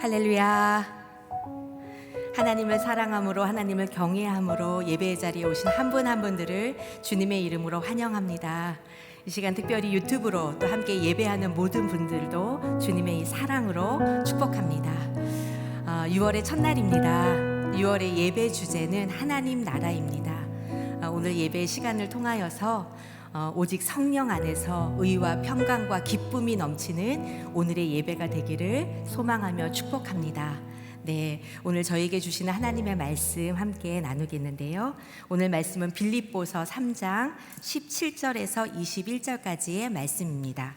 할렐루야. 하나님을 사랑함으로 하나님을 경외함으로 예배의 자리에 오신 한 분 한 분들을 주님의 이름으로 환영합니다. 이 시간 특별히 유튜브로 또 함께 예배하는 모든 분들도 주님의 이 사랑으로 축복합니다. 6월의 첫날입니다. 6월의 예배 주제는 하나님 나라입니다. 오늘 예배 시간을 통하여서 오직 성령 안에서 의와 평강과 기쁨이 넘치는 오늘의 예배가 되기를 소망하며 축복합니다. 네, 오늘 저에게 주시는 하나님의 말씀 함께 나누겠는데요. 오늘 말씀은 빌립보서 3장 17절에서 21절까지의 말씀입니다.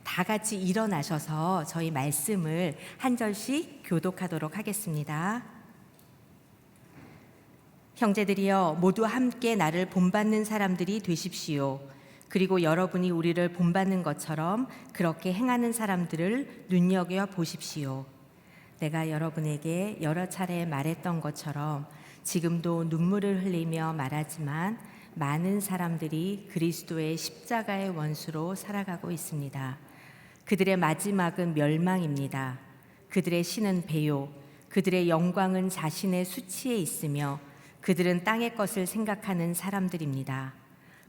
다 같이 일어나셔서 저희 말씀을 한 절씩 교독하도록 하겠습니다. 형제들이여, 모두 함께 나를 본받는 사람들이 되십시오. 그리고 여러분이 우리를 본받는 것처럼 그렇게 행하는 사람들을 눈여겨 보십시오. 내가 여러분에게 여러 차례 말했던 것처럼 지금도 눈물을 흘리며 말하지만 많은 사람들이 그리스도의 십자가의 원수로 살아가고 있습니다. 그들의 마지막은 멸망입니다. 그들의 신은 배요, 그들의 영광은 자신의 수치에 있으며 그들은 땅의 것을 생각하는 사람들입니다.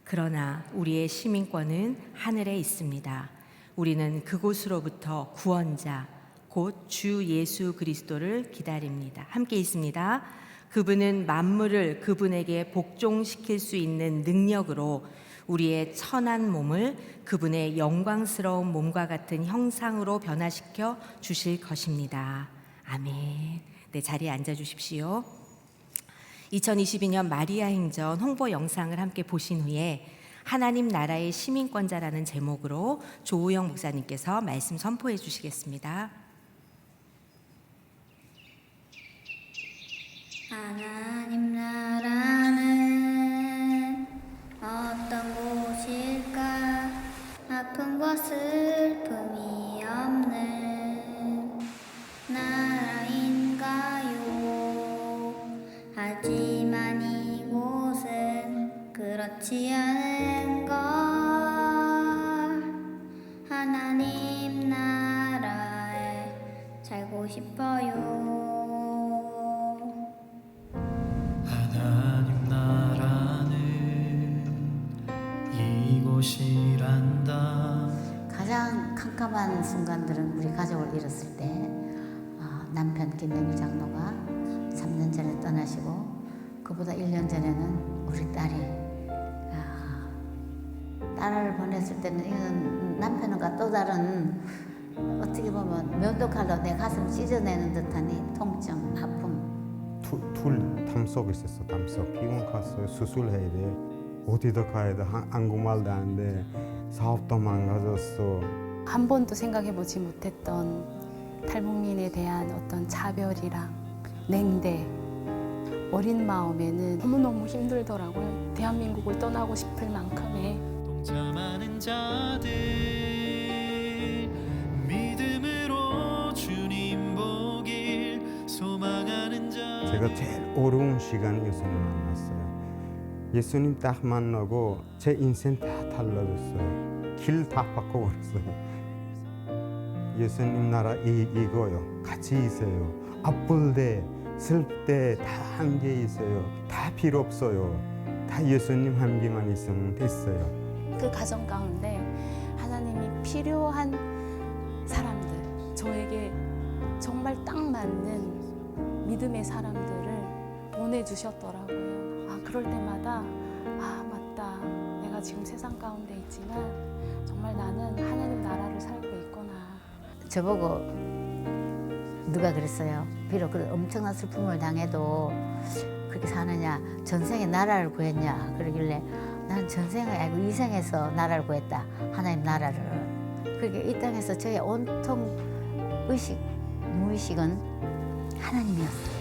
그러나 우리의 시민권은 하늘에 있습니다. 우리는 그곳으로부터 구원자, 곧 주 예수 그리스도를 기다립니다. 함께 있습니다. 그분은 만물을 그분에게 복종시킬 수 있는 능력으로 우리의 천한 몸을 그분의 영광스러운 몸과 같은 형상으로 변화시켜 주실 것입니다. 아멘. 네, 자리에 앉아 주십시오. 2022년 마리아 행전 홍보 영상을 함께 보신 후에 하나님 나라의 시민권자라는 제목으로 조우영 목사님께서 말씀 선포해 주시겠습니다. 하나님 나라는 어떤 곳일까? 아픔과 슬픔이 없는 나라인가요? 하지만 이곳은 그렇지 않은 걸. 하나님 나라에 살고 싶어요. 하나님 나라는 이곳이란다. 가장 캄캄한 순간들은 우리 가족을 잃었을 때 남편 김대미 장로가 3년 전에 떠나시고 그보다 1년 전에는 우리 딸을 보냈을 때는 이건 남편과 또 다른 어떻게 보면 면도칼로 내 가슴 찢어내는 듯한 이 통증, 아픔. 둘 담석 있었어. 담석 병원 갔어요. 수술해야 돼. 어디다 가야 돼. 한국말도 안 돼. 사업도 망가졌어. 한 번도 생각해보지 못했던 탈북민에 대한 어떤 차별이랑 냉대, 어린 마음에는 너무너무 힘들더라고요. 대한민국을 떠나고 싶을 만큼의 동참하는 자들 믿음으로 주님 보길 소망하는 자. 제가 제일 어려운 시간 예수님 만났어요. 예수님 딱 만나고 제 인생 다 달라졌어요. 길 다 바꿔버렸어요. 예수님 나라 이거요. 같이 있어요. 아플 때, 슬플 때 다 함께 있어요. 다 필요 없어요. 다 예수님 함께만 있으면 됐어요. 그 가정 가운데 하나님이 필요한 사람들, 저에게 정말 딱 맞는 믿음의 사람들을 보내주셨더라고요. 그럴 때마다 맞다. 내가 지금 세상 가운데 있지만 정말 나는 하나님 나라를 살고 있구나. 저보고 누가 그랬어요. 비록 그 엄청난 슬픔을 당해도 그렇게 사느냐, 전생에 나라를 구했냐 그러길래 난 전생에 아니고 이 생에서 나라를 구했다. 하나님 나라를. 그러니까 이 땅에서 저의 온통 의식, 무의식은 하나님이었어요.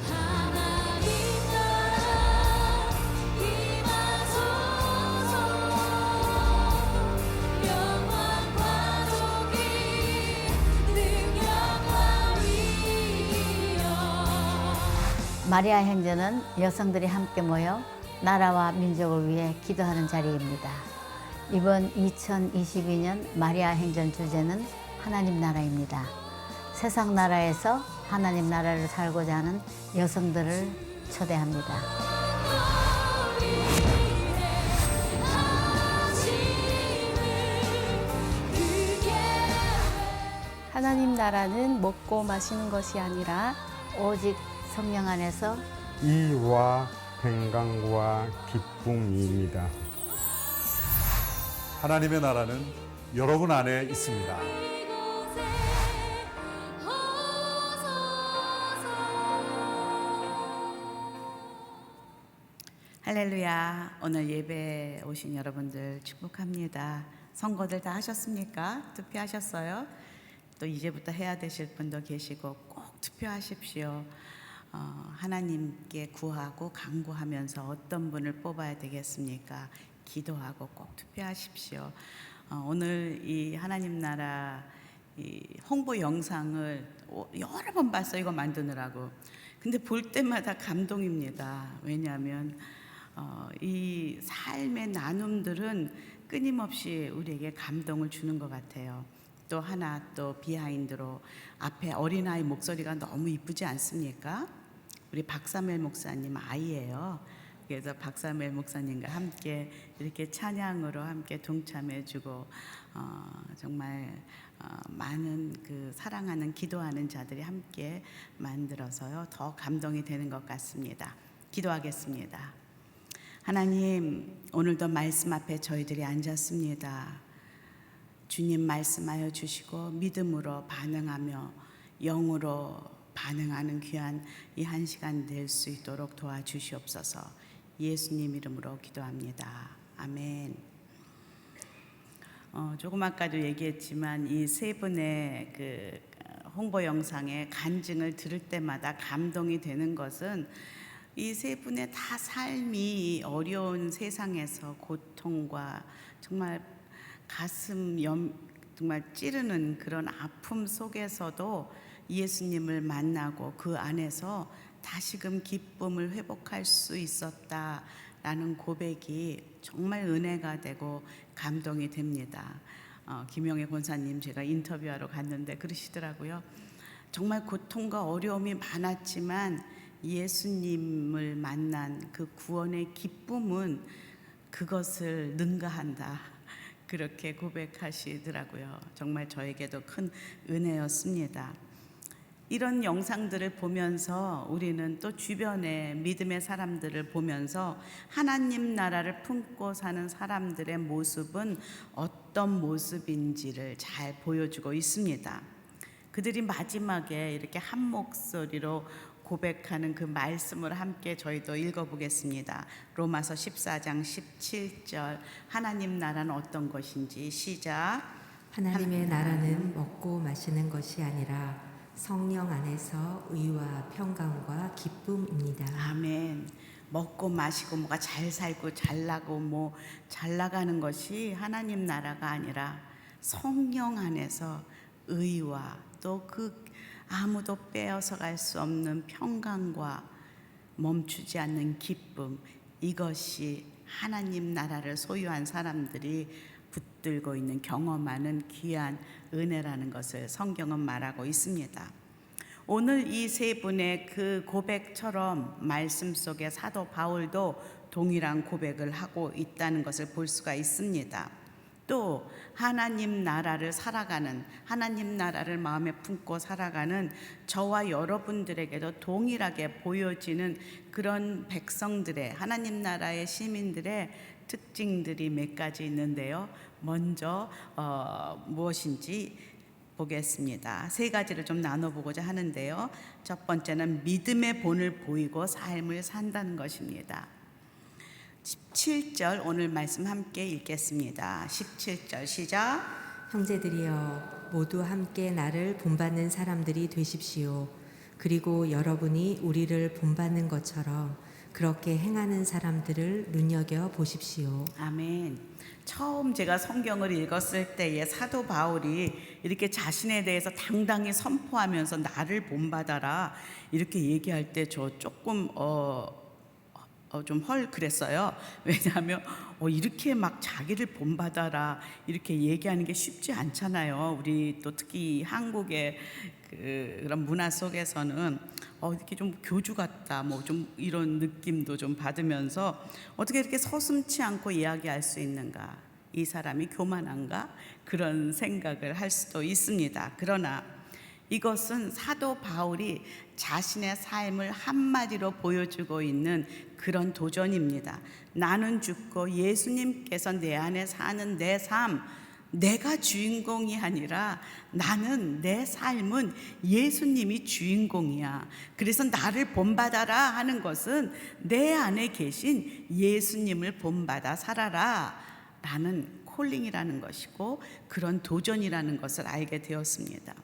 마리아 행전은 여성들이 함께 모여 나라와 민족을 위해 기도하는 자리입니다. 이번 2022년 마리아 행전 주제는 하나님 나라입니다. 세상 나라에서 하나님 나라를 살고자 하는 여성들을 초대합니다. 하나님 나라는 먹고 마시는 것이 아니라 오직 성령 안에서 이와 평강과 기쁨입니다. 하나님의 나라는 여러분 안에 있습니다. 할렐루야. 오늘 예배에 오신 여러분들 축복합니다. 선거들 다 하셨습니까? 투표하셨어요? 또 이제부터 해야 되실 분도 계시고 꼭 투표하십시오. 하나님께 구하고 간구하면서 어떤 분을 뽑아야 되겠습니까? 기도하고 꼭 투표하십시오. 오늘 이 하나님 나라 이 홍보 영상을 여러 번 봤어요. 이거 만드느라고. 근데 볼 때마다 감동입니다. 왜냐하면 이 삶의 나눔들은 끊임없이 우리에게 감동을 주는 것 같아요. 또 하나 또 비하인드로 앞에 어린아이 목소리가 너무 이쁘지 않습니까? 우리 박사멜 목사님 아이예요. 그래서 박사멜 목사님과 함께 이렇게 찬양으로 함께 동참해주고 정말 많은 그 사랑하는 기도하는 자들이 함께 만들어서요 더 감동이 되는 것 같습니다. 기도하겠습니다. 하나님, 오늘도 말씀 앞에 저희들이 앉았습니다. 주님 말씀하여 주시고 믿음으로 반응하며 영으로 반응하는 귀한 이 한 시간 될 수 있도록 도와주시옵소서. 예수님 이름으로 기도합니다. 아멘. 조금 아까도 얘기했지만 이 세 분의 그 홍보 영상의 간증을 들을 때마다 감동이 되는 것은 이 세 분의 다 삶이 어려운 세상에서 고통과 정말 정말 찌르는 그런 아픔 속에서도 예수님을 만나고 그 안에서 다시금 기쁨을 회복할 수 있었다라는 고백이 정말 은혜가 되고 감동이 됩니다. 김영애 권사님 제가 인터뷰하러 갔는데 그러시더라고요. 정말 고통과 어려움이 많았지만 예수님을 만난 그 구원의 기쁨은 그것을 능가한다. 그렇게 고백하시더라고요. 정말 저에게도 큰 은혜였습니다. 이런 영상들을 보면서 우리는 또 주변의 믿음의 사람들을 보면서 하나님 나라를 품고 사는 사람들의 모습은 어떤 모습인지를 잘 보여주고 있습니다. 그들이 마지막에 이렇게 한 목소리로 고백하는 그 말씀을 함께 저희도 읽어보겠습니다. 로마서 14장 17절 하나님 나라는 어떤 것인지 시작. 하나님의 나라는 먹고 마시는 것이 아니라 성령 안에서 의와 평강과 기쁨입니다. 아멘. 먹고 마시고 뭐가 잘 살고 잘 나고 뭐 잘 나가는 것이 하나님 나라가 아니라 성령 안에서 의와 또 그 아무도 빼어서 갈 수 없는 평강과 멈추지 않는 기쁨, 이것이 하나님 나라를 소유한 사람들이 붙들고 있는 경험하는 귀한 은혜라는 것을 성경은 말하고 있습니다. 오늘 이 세 분의 그 고백처럼 말씀 속에 사도 바울도 동일한 고백을 하고 있다는 것을 볼 수가 있습니다. 또 하나님 나라를 살아가는, 하나님 나라를 마음에 품고 살아가는 저와 여러분들에게도 동일하게 보여지는 그런 백성들의, 하나님 나라의 시민들의 특징들이 몇 가지 있는데요. 먼저 무엇인지 보겠습니다. 세 가지를 좀 나눠보고자 하는데요. 첫 번째는 믿음의 본을 보이고 삶을 산다는 것입니다. 17절 오늘 말씀 함께 읽겠습니다. 17절 시작. 형제들이여 모두 함께 나를 본받는 사람들이 되십시오. 그리고 여러분이 우리를 본받는 것처럼 그렇게 행하는 사람들을 눈여겨 보십시오. 아멘. 처음 제가 성경을 읽었을 때에 사도 바울이 이렇게 자신에 대해서 당당히 선포하면서 나를 본받아라 이렇게 얘기할 때 저 조금 좀 그랬어요. 왜냐하면 이렇게 막 자기를 본받아라 이렇게 얘기하는 게 쉽지 않잖아요. 우리 또 특히 한국의 그런 문화 속에서는 이렇게 좀 교주 같다 뭐 좀 이런 느낌도 좀 받으면서 어떻게 이렇게 서슴지 않고 이야기할 수 있는가, 이 사람이 교만한가, 그런 생각을 할 수도 있습니다. 그러나 이것은 사도 바울이 자신의 삶을 한마디로 보여주고 있는 그런 도전입니다. 나는 죽고 예수님께서 내 안에 사는 내 삶, 내가 주인공이 아니라 나는, 내 삶은 예수님이 주인공이야. 그래서 나를 본받아라 하는 것은 내 안에 계신 예수님을 본받아 살아라 라는 콜링이라는 것이고, 그런 도전이라는 것을 알게 되었습니다.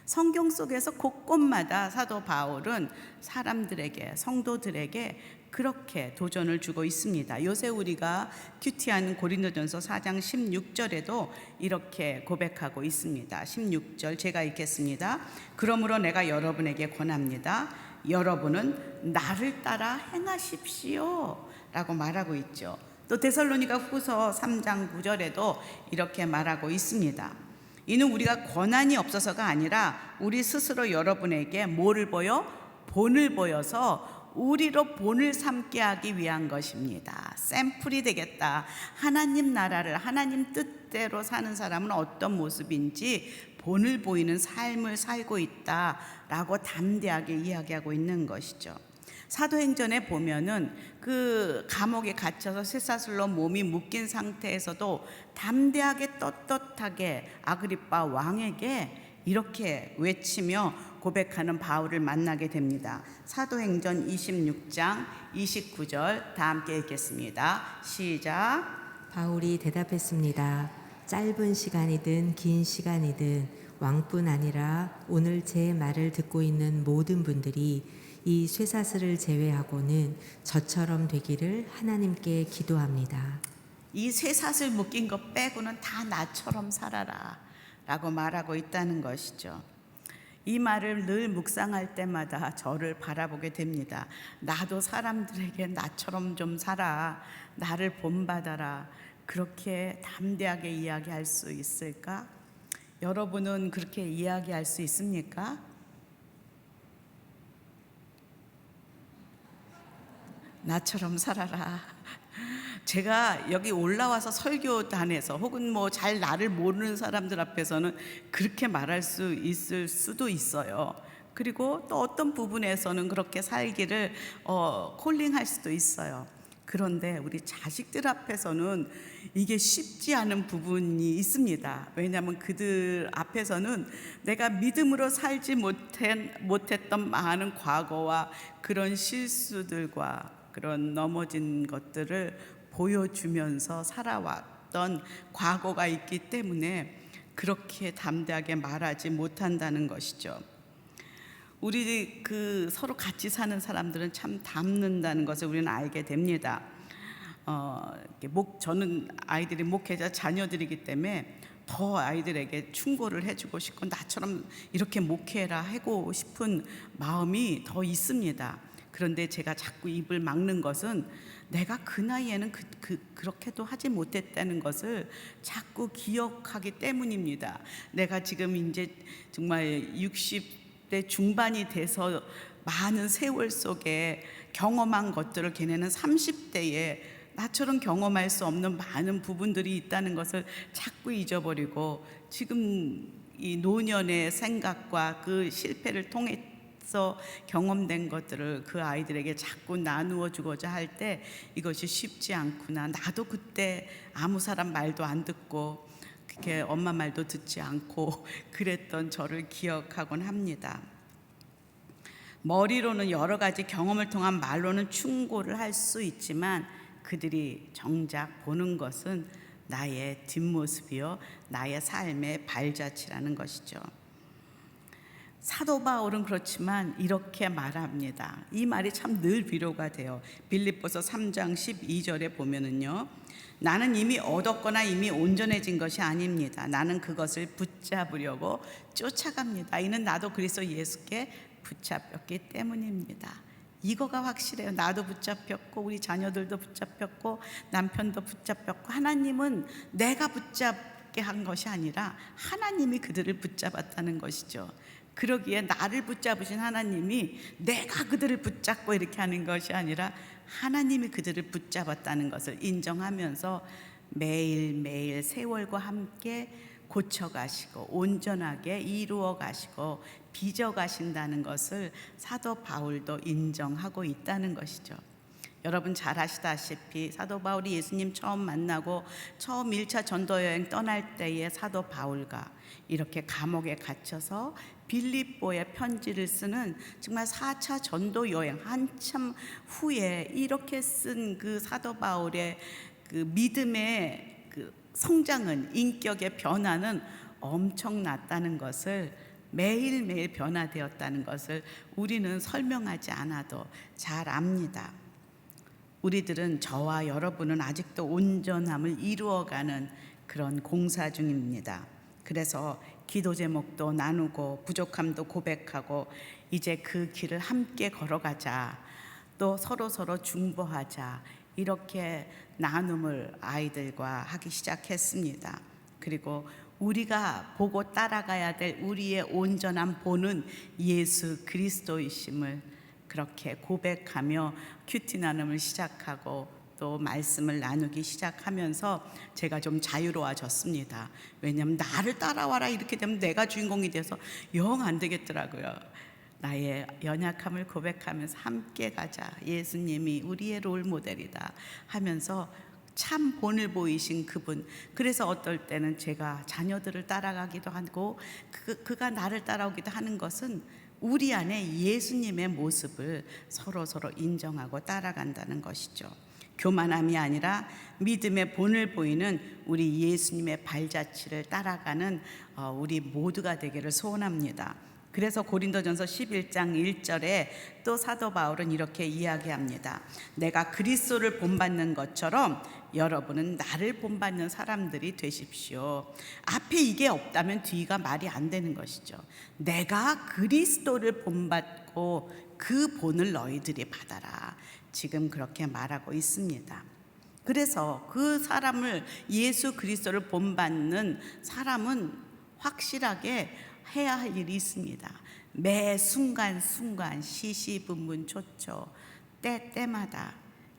성경 속에서 곳곳마다 사도 바울은 사람들에게, 성도들에게 그렇게 도전을 주고 있습니다. 요새 우리가 큐티하는 고린도전서 4장 16절에도 이렇게 고백하고 있습니다. 16절 제가 읽겠습니다. 그러므로 내가 여러분에게 권합니다. 여러분은 나를 따라 행하십시오 라고 말하고 있죠. 또 데살로니가 후서 3장 9절에도 이렇게 말하고 있습니다. 이는 우리가 권한이 없어서가 아니라 우리 스스로 여러분에게 뭐를 보여? 본을 보여서 우리로 본을 삼게 하기 위한 것입니다. 샘플이 되겠다. 하나님 나라를, 하나님 뜻대로 사는 사람은 어떤 모습인지 본을 보이는 삶을 살고 있다라고 담대하게 이야기하고 있는 것이죠. 사도행전에 보면은 그 감옥에 갇혀서 쇠사슬로 몸이 묶인 상태에서도 담대하게 떳떳하게 아그리빠 왕에게 이렇게 외치며 고백하는 바울을 만나게 됩니다. 사도행전 26장 29절 다 함께 읽겠습니다. 시작. 바울이 대답했습니다. 짧은 시간이든 긴 시간이든 왕뿐 아니라 오늘 제 말을 듣고 있는 모든 분들이 이 쇠사슬을 제외하고는 저처럼 되기를 하나님께 기도합니다. 이 쇠사슬 묶인 것 빼고는 다 나처럼 살아라 라고 말하고 있다는 것이죠. 이 말을 늘 묵상할 때마다 저를 바라보게 됩니다. 나도 사람들에게 나처럼 좀 살아, 나를 본받아라, 그렇게 담대하게 이야기할 수 있을까? 여러분은 그렇게 이야기할 수 있습니까? 나처럼 살아라. 제가 여기 올라와서 설교단에서 혹은 뭐 잘 나를 모르는 사람들 앞에서는 그렇게 말할 수 있을 수도 있어요. 그리고 또 어떤 부분에서는 그렇게 살기를 콜링할 수도 있어요. 그런데 우리 자식들 앞에서는 이게 쉽지 않은 부분이 있습니다. 왜냐하면 그들 앞에서는 내가 믿음으로 살지 못했던 많은 과거와 그런 실수들과 그런 넘어진 것들을 보여주면서 살아왔던 과거가 있기 때문에 그렇게 담대하게 말하지 못한다는 것이죠. 우리 서로 같이 사는 사람들은 참 닮는다는 것을 우리는 알게 됩니다. 저는 아이들이 목회자 자녀들이기 때문에 더 아이들에게 충고를 해주고 싶고 나처럼 이렇게 목회라 하고 싶은 마음이 더 있습니다. 그런데 제가 자꾸 입을 막는 것은 내가 그 나이에는 그렇게도 하지 못했다는 것을 자꾸 기억하기 때문입니다. 내가 지금 이제 정말 60대 중반이 돼서 많은 세월 속에 경험한 것들을 걔네는 30대에 나처럼 경험할 수 없는 많은 부분들이 있다는 것을 자꾸 잊어버리고 지금 이 노년의 생각과 그 실패를 통해서 경험된 것들을 그 아이들에게 자꾸 나누어 주고자 할 때 이것이 쉽지 않구나. 나도 그때 아무 사람 말도 안 듣고 그렇게 엄마 말도 듣지 않고 그랬던 저를 기억하곤 합니다. 머리로는 여러 가지 경험을 통한 말로는 충고를 할 수 있지만 그들이 정작 보는 것은 나의 뒷모습이요 나의 삶의 발자취라는 것이죠. 사도 바울은 그렇지만 이렇게 말합니다. 이 말이 참 늘 위로가 돼요. 빌립보서 3장 12절에 보면은요, 나는 이미 얻었거나 이미 온전해진 것이 아닙니다. 나는 그것을 붙잡으려고 쫓아갑니다. 이는 나도 그리스도 예수께 붙잡혔기 때문입니다. 이거가 확실해요. 나도 붙잡혔고 우리 자녀들도 붙잡혔고 남편도 붙잡혔고 하나님은 내가 붙잡게 한 것이 아니라 하나님이 그들을 붙잡았다는 것이죠. 그러기에 나를 붙잡으신 하나님이 내가 그들을 붙잡고 이렇게 하는 것이 아니라 하나님이 그들을 붙잡았다는 것을 인정하면서 매일매일 세월과 함께 고쳐가시고 온전하게 이루어가시고 빚어가신다는 것을 사도 바울도 인정하고 있다는 것이죠. 여러분 잘 아시다시피 사도 바울이 예수님 처음 만나고 처음 1차 전도 여행 떠날 때에 사도 바울과 이렇게 감옥에 갇혀서 빌립보에 편지를 쓰는 정말 4차 전도 여행 한참 후에 이렇게 쓴 그 사도 바울의 그 믿음의 그 성장은, 인격의 변화는 엄청났다는 것을, 매일매일 변화되었다는 것을 우리는 설명하지 않아도 잘 압니다. 우리들은, 저와 여러분은 아직도 온전함을 이루어가는 그런 공사 중입니다. 그래서 기도 제목도 나누고 부족함도 고백하고 이제 그 길을 함께 걸어가자, 또 서로 중보하자, 이렇게 나눔을 아이들과 하기 시작했습니다. 그리고 우리가 보고 따라가야 될 우리의 온전한 본은 예수 그리스도이심을 그렇게 고백하며 큐티 나눔을 시작하고 또 말씀을 나누기 시작하면서 제가 좀 자유로워졌습니다. 왜냐하면 나를 따라와라 이렇게 되면 내가 주인공이 돼서 영 안 되겠더라고요. 나의 연약함을 고백하면서 함께 가자, 예수님이 우리의 롤 모델이다 하면서 참 본을 보이신 그분. 그래서 어떨 때는 제가 자녀들을 따라가기도 하고 그가 나를 따라오기도 하는 것은 우리 안에 예수님의 모습을 서로 인정하고 따라간다는 것이죠. 교만함이 아니라 믿음의 본을 보이는 우리 예수님의 발자취를 따라가는 우리 모두가 되기를 소원합니다. 그래서 고린도전서 11장 1절에 또 사도 바울은 이렇게 이야기합니다. 내가 그리스도를 본받는 것처럼 여러분은 나를 본받는 사람들이 되십시오. 앞에 이게 없다면 뒤가 말이 안 되는 것이죠. 내가 그리스도를 본받고 그 본을 너희들이 받아라. 지금 그렇게 말하고 있습니다. 그래서 그 사람을, 예수 그리스도를 본받는 사람은 확실하게 해야 할 일이 있습니다. 매 순간순간 시시분분초초 때때마다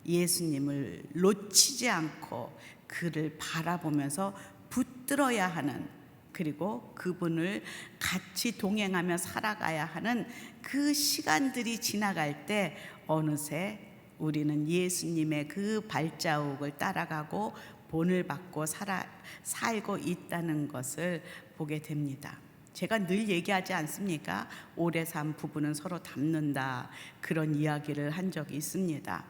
예수님을 놓치지 않고 그를 바라보면서 붙들어야 하는, 그리고 그분을 같이 동행하며 살아가야 하는 그 시간들이 지나갈 때 어느새 우리는 예수님의 그 발자국을 따라가고 본을 받고 살고 있다는 것을 보게 됩니다. 제가 늘 얘기하지 않습니까? 오래 산 부부는 서로 닮는다, 그런 이야기를 한 적이 있습니다.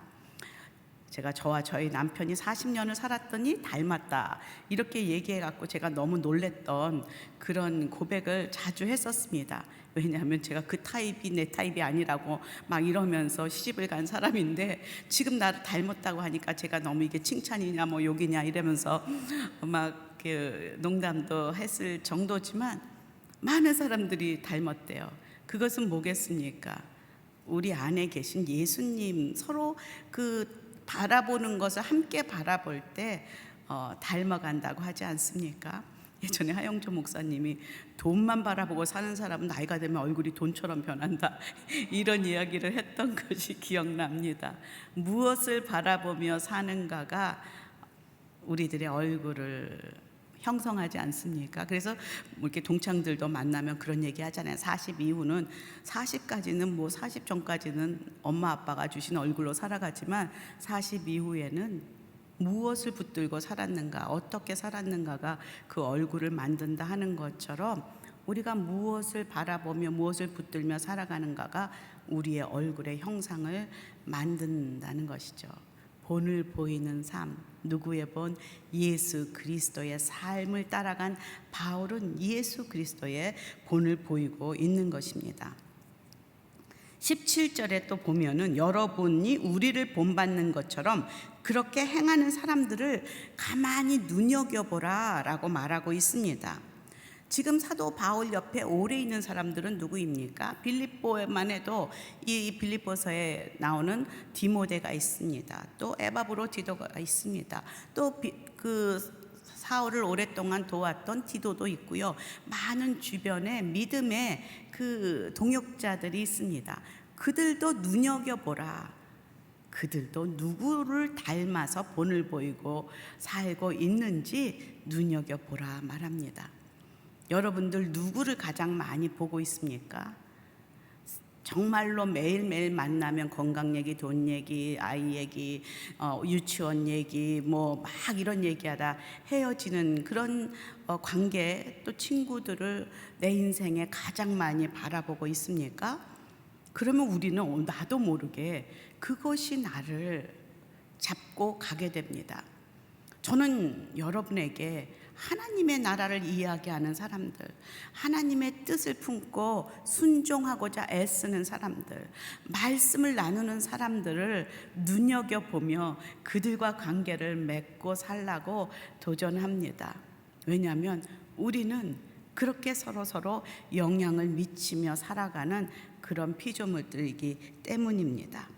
제가 저와 저희 남편이 40년을 살았더니 닮았다 이렇게 얘기해갖고 제가 너무 놀랬던 그런 고백을 자주 했었습니다. 왜냐하면 제가 그 타입이 내 타입이 아니라고 막 이러면서 시집을 간 사람인데, 지금 나를 닮았다고 하니까 제가 너무 이게 칭찬이냐 뭐 욕이냐 이러면서 막 그 농담도 했을 정도지만 많은 사람들이 닮았대요. 그것은 뭐겠습니까? 우리 안에 계신 예수님, 서로 그 바라보는 것을 함께 바라볼 때 닮아간다고 하지 않습니까? 예전에 하영조 목사님이 돈만 바라보고 사는 사람은 나이가 되면 얼굴이 돈처럼 변한다, 이런 이야기를 했던 것이 기억납니다. 무엇을 바라보며 사는가가 우리들의 얼굴을 형성하지 않습니까? 그래서 이렇게 동창들도 만나면 그런 얘기 하잖아요. 40 이후는, 40까지는 뭐 40 전까지는 엄마 아빠가 주신 얼굴로 살아가지만 40 이후에는 무엇을 붙들고 살았는가, 어떻게 살았는가가 그 얼굴을 만든다 하는 것처럼 우리가 무엇을 바라보며 무엇을 붙들며 살아가는가가 우리의 얼굴의 형상을 만든다는 것이죠. 본을 보이는 삶, 누구의 본? 예수 그리스도의 삶을 따라간 바울은 예수 그리스도의 본을 보이고 있는 것입니다. 17절에 또 보면은 여러분이 우리를 본받는 것처럼 그렇게 행하는 사람들을 가만히 눈여겨보라 라고 말하고 있습니다. 지금 사도 바울 옆에 오래 있는 사람들은 누구입니까? 빌립보에만 해도 이 빌립보서에 나오는 디모데가 있습니다. 또 에바브로디도가 있습니다. 또 그 사울을 오랫동안 도왔던 디도도 있고요. 많은 주변에 믿음의 그 동역자들이 있습니다. 그들도 눈여겨보라. 그들도 누구를 닮아서 본을 보이고 살고 있는지 눈여겨보라 말합니다. 여러분들 누구를 가장 많이 보고 있습니까? 정말로 매일매일 만나면 건강 얘기, 돈 얘기, 아이 얘기, 유치원 얘기, 뭐 막 이런 얘기하다 헤어지는 그런 관계, 또 친구들을 내 인생에 가장 많이 바라보고 있습니까? 그러면 우리는 나도 모르게 그것이 나를 잡고 가게 됩니다. 저는 여러분에게 하나님의 나라를 이야기하는 사람들, 하나님의 뜻을 품고 순종하고자 애쓰는 사람들, 말씀을 나누는 사람들을 눈여겨보며 그들과 관계를 맺고 살라고 도전합니다. 왜냐하면 우리는 그렇게 서로 영향을 미치며 살아가는 그런 피조물들이기 때문입니다.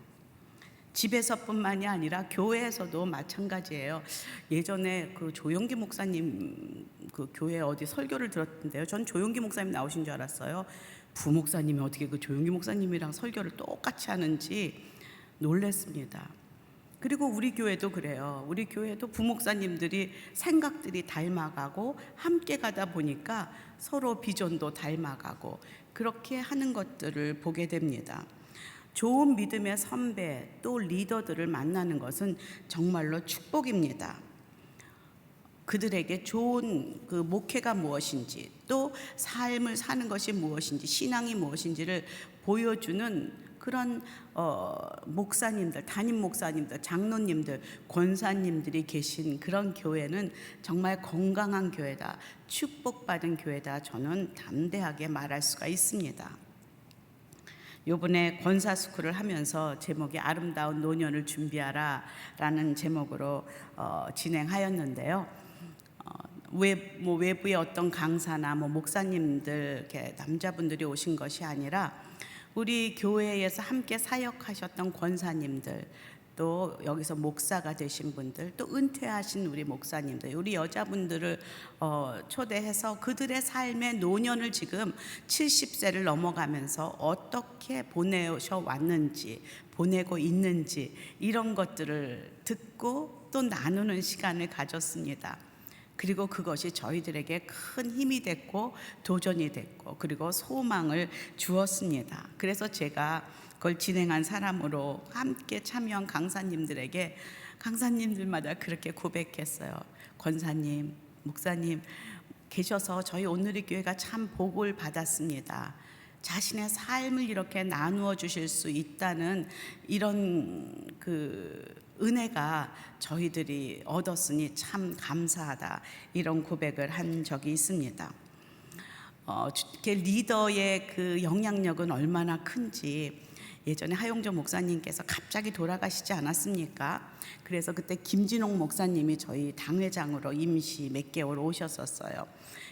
집에서뿐만이 아니라 교회에서도 마찬가지예요. 예전에 그 조용기 목사님 그 교회 어디 설교를 들었는데요. 전 조용기 목사님 나오신 줄 알았어요. 부목사님이 어떻게 그 조용기 목사님이랑 설교를 똑같이 하는지 놀랐습니다. 그리고 우리 교회도 그래요. 우리 교회도 부목사님들이 생각들이 닮아가고 함께 가다 보니까 서로 비전도 닮아가고 그렇게 하는 것들을 보게 됩니다. 좋은 믿음의 선배 또 리더들을 만나는 것은 정말로 축복입니다. 그들에게 좋은 그 목회가 무엇인지 또 삶을 사는 것이 무엇인지 신앙이 무엇인지를 보여주는 그런 목사님들, 담임 목사님들, 장로님들, 권사님들이 계신 그런 교회는 정말 건강한 교회다, 축복받은 교회다, 저는 담대하게 말할 수가 있습니다. 요번에 권사스쿨을 하면서 제목이 아름다운 노년을 준비하라 라는 제목으로 진행하였는데요. 외부의 어떤 강사나 목사님들 이렇게 남자분들이 오신 것이 아니라 우리 교회에서 함께 사역하셨던 권사님들, 또 여기서 목사가 되신 분들, 또 은퇴하신 우리 목사님들, 우리 여자분들을 초대해서 그들의 삶의 노년을 지금 70세를 넘어가면서 어떻게 보내셔 왔는지, 보내고 있는지 이런 것들을 듣고 또 나누는 시간을 가졌습니다. 그리고 그것이 저희들에게 큰 힘이 됐고 도전이 됐고 그리고 소망을 주었습니다. 그래서 제가 그걸 진행한 사람으로 함께 참여한 강사님들에게 강사님들마다 그렇게 고백했어요. 권사님, 목사님 계셔서 저희 오늘의 교회가 참 복을 받았습니다. 자신의 삶을 이렇게 나누어 주실 수 있다는 이런 그 은혜가 저희들이 얻었으니 참 감사하다, 이런 고백을 한 적이 있습니다. 리더의 그 영향력은 얼마나 큰지 예전에 하용조 목사님께서 갑자기 돌아가시지 않았습니까? 그래서 그때 김진홍 목사님이 저희 당회장으로 임시 몇 개월 오셨었어요.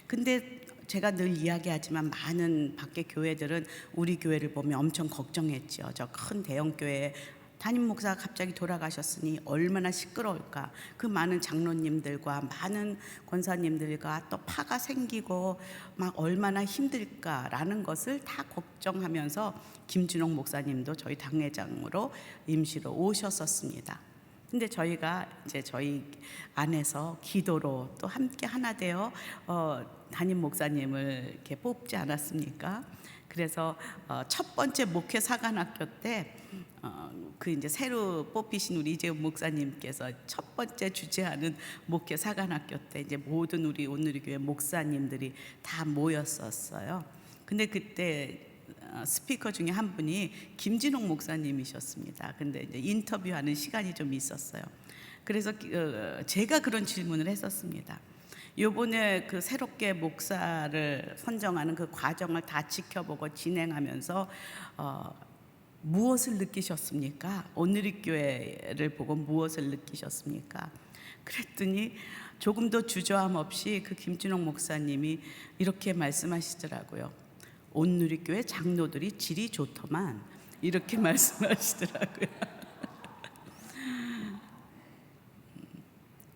근데 제가 늘 이야기하지만 많은 밖에 교회들은 우리 교회를 보면 엄청 걱정했죠. 저 큰 대형 교회 담임 목사가 갑자기 돌아가셨으니 얼마나 시끄러울까. 그 많은 장로님들과 많은 권사님들과 또 파가 생기고 막 얼마나 힘들까라는 것을 다 걱정하면서 김준홍 목사님도 저희 당회장으로 임시로 오셨었습니다. 근데 저희가 이제 저희 안에서 기도로 또 함께 하나 되어 담임 목사님을 이렇게 뽑지 않았습니까? 그래서 첫 번째 목회 사관학교 때 그 이제 새로 뽑히신 우리 이재훈 목사님께서 첫 번째 주재하는 목회 사관학교 때 이제 모든 우리 오늘의 교회 목사님들이 다 모였었어요. 근데 그때 스피커 중에 한 분이 김진홍 목사님이셨습니다. 근데 이제 인터뷰하는 시간이 좀 있었어요. 그래서 제가 그런 질문을 했었습니다. 요번에 그 새롭게 목사를 선정하는 그 과정을 다 지켜보고 진행하면서 무엇을 느끼셨습니까? 오늘의 교회를 보고 무엇을 느끼셨습니까? 그랬더니 조금도 주저함 없이 그 김준옥 목사님이 이렇게 말씀하시더라고요. 온누리교회 장로들이 질이 좋더만, 이렇게 말씀하시더라고요.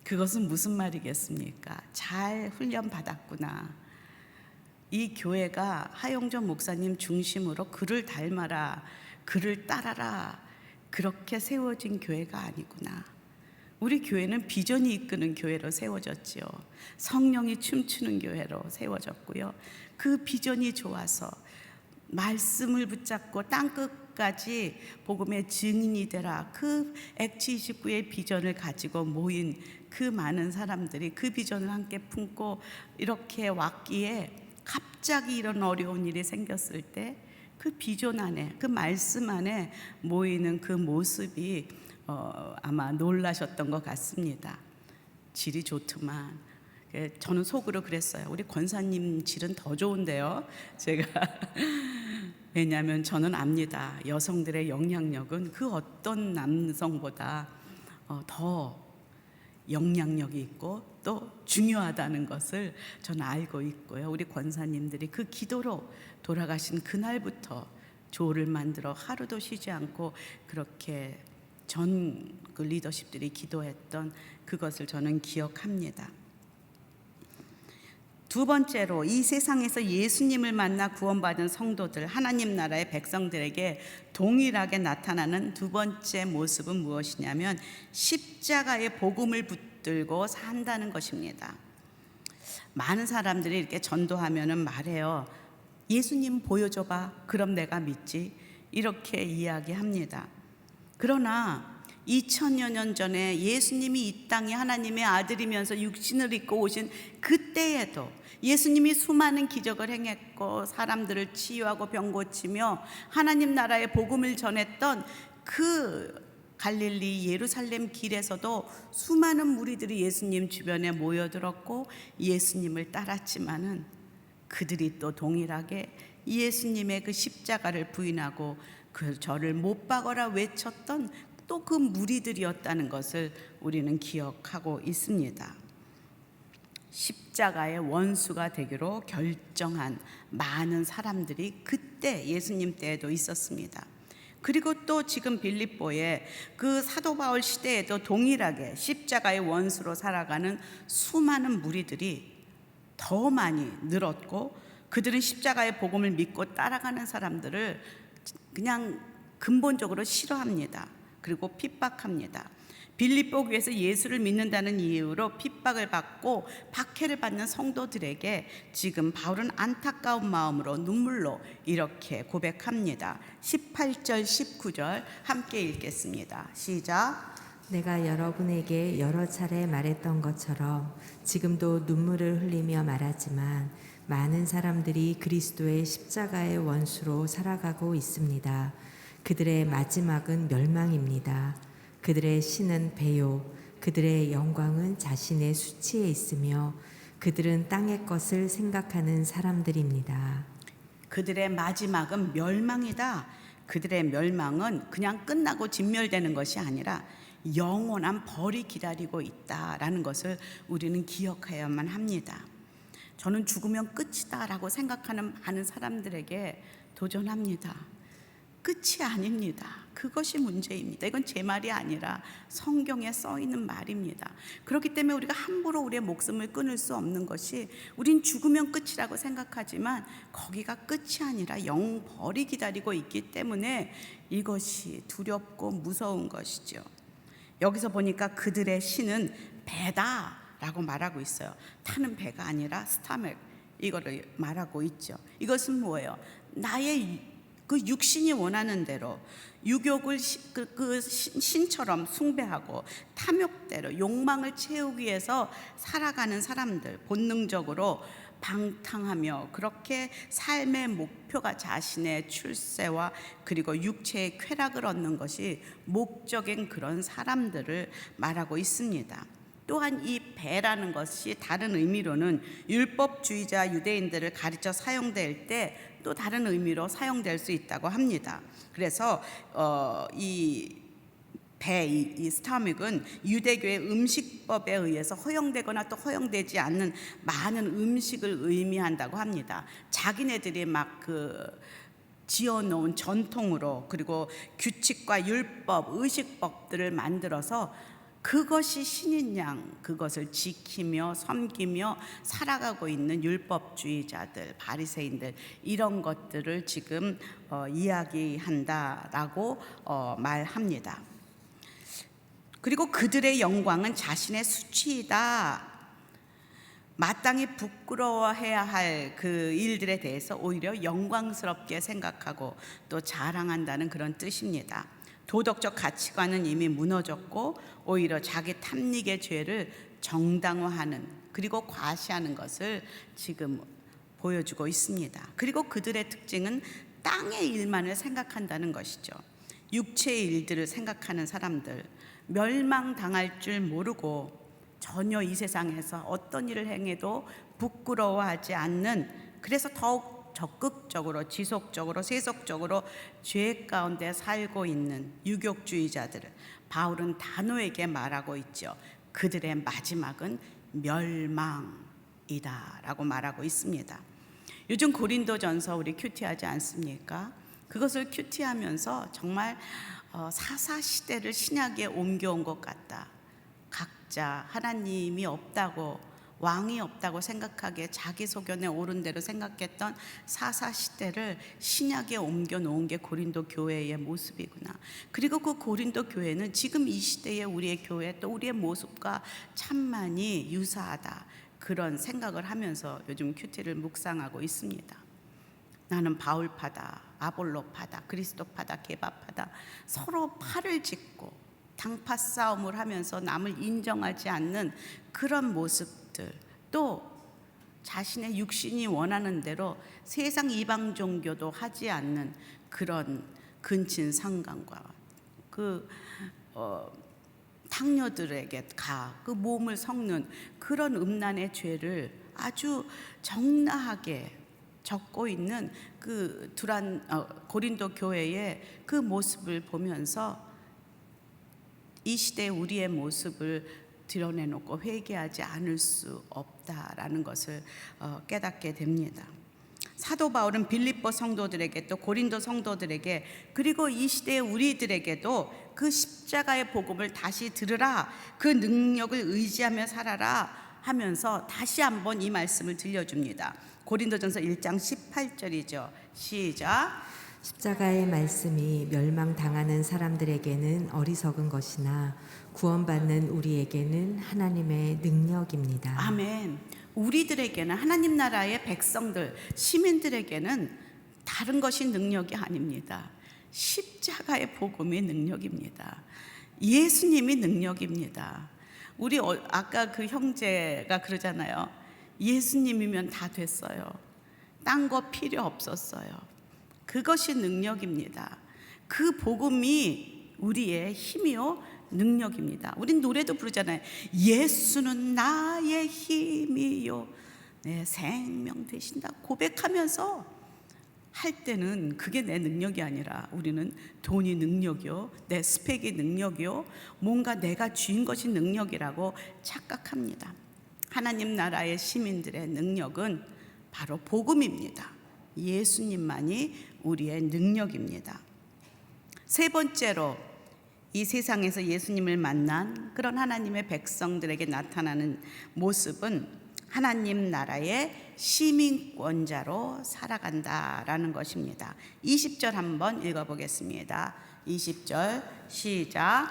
그것은 무슨 말이겠습니까? 잘 훈련 받았구나. 이 교회가 하용전 목사님 중심으로 그를 닮아라, 그를 따라라, 그렇게 세워진 교회가 아니구나. 우리 교회는 비전이 이끄는 교회로 세워졌지요. 성령이 춤추는 교회로 세워졌고요. 그 비전이 좋아서 말씀을 붙잡고 땅끝까지 복음의 증인이 되라, 그 액치 29의 비전을 가지고 모인 그 많은 사람들이 그 비전을 함께 품고 이렇게 왔기에, 갑자기 이런 어려운 일이 생겼을 때 그 비전 안에, 그 말씀 안에 모이는 그 모습이 아마 놀라셨던 것 같습니다. 질이 좋더만. 저는 속으로 그랬어요. 우리 권사님 질은 더 좋은데요, 제가. 왜냐하면 저는 압니다. 여성들의 영향력은 그 어떤 남성보다 더 영향력이 있고 또 중요하다는 것을 저는 알고 있고요. 우리 권사님들이 그 기도로 돌아가신 그날부터 조를 만들어 하루도 쉬지 않고 그렇게 전 그 리더십들이 기도했던 그것을 저는 기억합니다. 두 번째로, 이 세상에서 예수님을 만나 구원받은 성도들, 하나님 나라의 백성들에게 동일하게 나타나는 두 번째 모습은 무엇이냐면 십자가의 복음을 붙들고 산다는 것입니다. 많은 사람들이 이렇게 전도하면은 말해요. 예수님 보여줘봐, 그럼 내가 믿지, 이렇게 이야기합니다. 그러나 2000여 년 전에 예수님이 이 땅에 하나님의 아들이면서 육신을 입고 오신 그때에도 예수님이 수많은 기적을 행했고 사람들을 치유하고 병 고치며 하나님 나라의 복음을 전했던 그 갈릴리 예루살렘 길에서도 수많은 무리들이 예수님 주변에 모여들었고 예수님을 따랐지만은 그들이 또 동일하게 예수님의 그 십자가를 부인하고 그 저를 못 박아라 외쳤던 또 그 무리들이었다는 것을 우리는 기억하고 있습니다. 십자가의 원수가 되기로 결정한 많은 사람들이 그때 예수님 때에도 있었습니다. 그리고 또 지금 빌립보의 그 사도 바울 시대에도 동일하게 십자가의 원수로 살아가는 수많은 무리들이 더 많이 늘었고, 그들은 십자가의 복음을 믿고 따라가는 사람들을 그냥 근본적으로 싫어합니다. 그리고 핍박합니다. 빌립보 교회에서 예수를 믿는다는 이유로 핍박을 받고 박해를 받는 성도들에게 지금 바울은 안타까운 마음으로 눈물로 이렇게 고백합니다. 18절 19절 함께 읽겠습니다. 시작. 내가 여러분에게 여러 차례 말했던 것처럼 지금도 눈물을 흘리며 말하지만 많은 사람들이 그리스도의 십자가의 원수로 살아가고 있습니다. 그들의 마지막은 멸망입니다. 그들의 신은 배요, 그들의 영광은 자신의 수치에 있으며 그들은 땅의 것을 생각하는 사람들입니다. 그들의 마지막은 멸망이다. 그들의 멸망은 그냥 끝나고 진멸되는 것이 아니라 영원한 벌이 기다리고 있다라는 것을 우리는 기억해야만 합니다. 저는 죽으면 끝이다라고 생각하는 많은 사람들에게 도전합니다. 끝이 아닙니다. 그것이 문제입니다. 이건 제 말이 아니라 성경에 써 있는 말입니다. 그렇기 때문에 우리가 함부로 우리의 목숨을 끊을 수 없는 것이, 우린 죽으면 끝이라고 생각하지만 거기가 끝이 아니라 영벌이 기다리고 있기 때문에 이것이 두렵고 무서운 것이죠. 여기서 보니까 그들의 신은 배다라고 말하고 있어요. 타는 배가 아니라 스타맥, 이거를 말하고 있죠. 이것은 뭐예요? 나의 그 육신이 원하는 대로 유욕을 그 신처럼 숭배하고 탐욕대로 욕망을 채우기 위해서 살아가는 사람들, 본능적으로 방탕하며 그렇게 삶의 목표가 자신의 출세와 그리고 육체의 쾌락을 얻는 것이 목적인 그런 사람들을 말하고 있습니다. 또한 이 배라는 것이 다른 의미로는 율법주의자 유대인들을 가르쳐 사용될 때 또 다른 의미로 사용될 수 있다고 합니다. 그래서 이 이 스타믹은 유대교의 음식법에 의해서 허용되거나 또 허용되지 않는 많은 음식을 의미한다고 합니다. 자기네들이 막 지어놓은 전통으로 그리고 규칙과 율법, 의식법들을 만들어서 그것이 신인 양 그것을 지키며 섬기며 살아가고 있는 율법주의자들, 바리새인들 이런 것들을 지금 이야기한다라고 말합니다. 그리고 그들의 영광은 자신의 수치이다. 마땅히 부끄러워해야 할 그 일들에 대해서 오히려 영광스럽게 생각하고 또 자랑한다는 그런 뜻입니다. 도덕적 가치관은 이미 무너졌고 오히려 자기 탐닉의 죄를 정당화하는 그리고 과시하는 것을 지금 보여주고 있습니다. 그리고 그들의 특징은 땅의 일만을 생각한다는 것이죠. 육체의 일들을 생각하는 사람들, 멸망당할 줄 모르고 전혀 이 세상에서 어떤 일을 행해도 부끄러워하지 않는, 그래서 더욱 적극적으로 지속적으로 세속적으로 죄 가운데 살고 있는 유욕주의자들을 바울은 단호하게 말하고 있죠. 그들의 마지막은 멸망이다라고 말하고 있습니다. 요즘 고린도전서 우리 큐티하지 않습니까? 그것을 큐티하면서 정말 사사시대를 신약에 옮겨온 것 같다. 각자 하나님이 없다고, 왕이 없다고 생각하기에 자기 소견에 옳은 대로 생각했던 사사시대를 신약에 옮겨놓은 게 고린도 교회의 모습이구나. 그리고 그 고린도 교회는 지금 이 시대의 우리의 교회 또 우리의 모습과 참 많이 유사하다, 그런 생각을 하면서 요즘 큐티를 묵상하고 있습니다. 나는 바울파다, 아볼로파다, 그리스도파다, 게바파다, 서로 팔을 짚고 당파 싸움을 하면서 남을 인정하지 않는 그런 모습들, 또 자신의 육신이 원하는 대로 세상 이방 종교도 하지 않는 그런 근친상간과 탕녀들에게 그 몸을 섞는 그런 음란의 죄를 아주 적나하게 적고 있는 그 고린도 교회의 그 모습을 보면서 이 시대의 우리의 모습을 드러내놓고 회개하지 않을 수 없다라는 것을 깨닫게 됩니다. 사도 바울은 빌립보 성도들에게 또 고린도 성도들에게 그리고 이 시대의 우리들에게도 그 십자가의 복음을 다시 들으라, 그 능력을 의지하며 살아라 하면서 다시 한번 이 말씀을 들려줍니다. 고린도전서 1장 18절이죠. 시작. 십자가의 말씀이 멸망당하는 사람들에게는 어리석은 것이나 구원받는 우리에게는 하나님의 능력입니다. 아멘. 우리들에게는, 하나님 나라의 백성들, 시민들에게는 다른 것이 능력이 아닙니다. 십자가의 복음이 능력입니다. 예수님이 능력입니다. 우리 아까 그 형제가 그러잖아요. 예수님이면 다 됐어요. 딴 거 필요 없었어요. 그것이 능력입니다. 그 복음이 우리의 힘이요 능력입니다. 우린 노래도 부르잖아요. 예수는 나의 힘이요 내 생명 되신다 고백하면서 할 때는 그게 내 능력이 아니라 우리는 돈이 능력이요, 내 스펙이 능력이요, 뭔가 내가 쥐인 것이 능력이라고 착각합니다. 하나님 나라의 시민들의 능력은 바로 복음입니다. 예수님만이 우리의 능력입니다. 세 번째로 이 세상에서 예수님을 만난 그런 하나님의 백성들에게 나타나는 모습은 하나님 나라의 시민권자로 살아간다라는 것입니다. 20절 한번 읽어보겠습니다. 20절 시작.